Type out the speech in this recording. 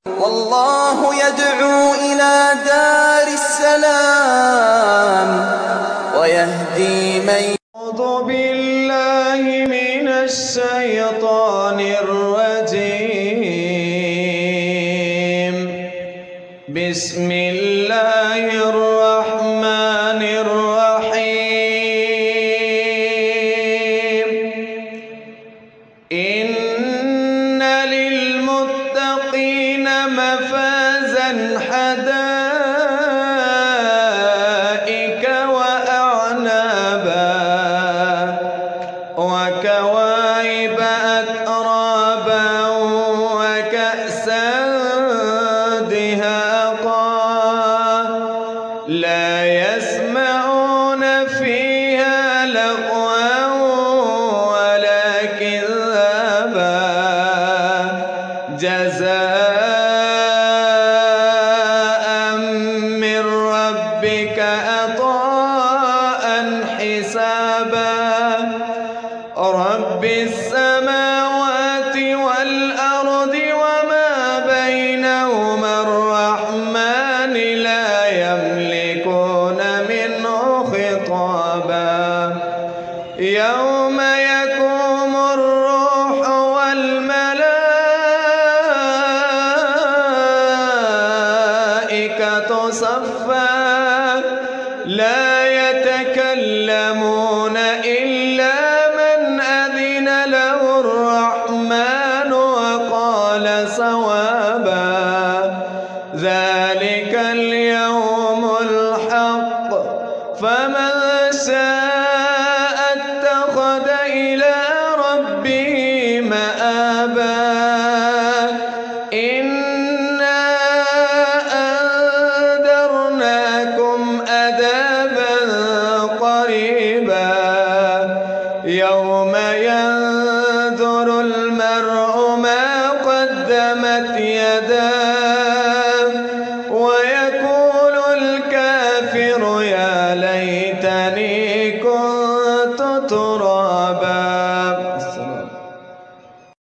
والله يدعو إلى دار السلام ويهدي من. أعوذ بالله من الشيطان الرجيم. بسم الله الرحمن الرحيم. إن للمتقين مفازا حدائق وأعنابا وكواعب أترابا وكأسا دهاقا لا يسمعون فيها لغوا ولا كذابا جزاء من ربك عطاء حسابا. رب السماوات والأرض وما بينهما الرحمن لا يملكون منه خطابا. يوم يقوم الروح والملائكة صفا لا يتكلمون إلا من أذن له الرحمن وقال صوابا. ذلك اليوم الحق فمن شاء اتخذ إلى ربه مآبا. إنا أنذرناكم عذابا قريبا يوم ينظر المرء ما قدمت يداه ويقول الكافر يا ليتني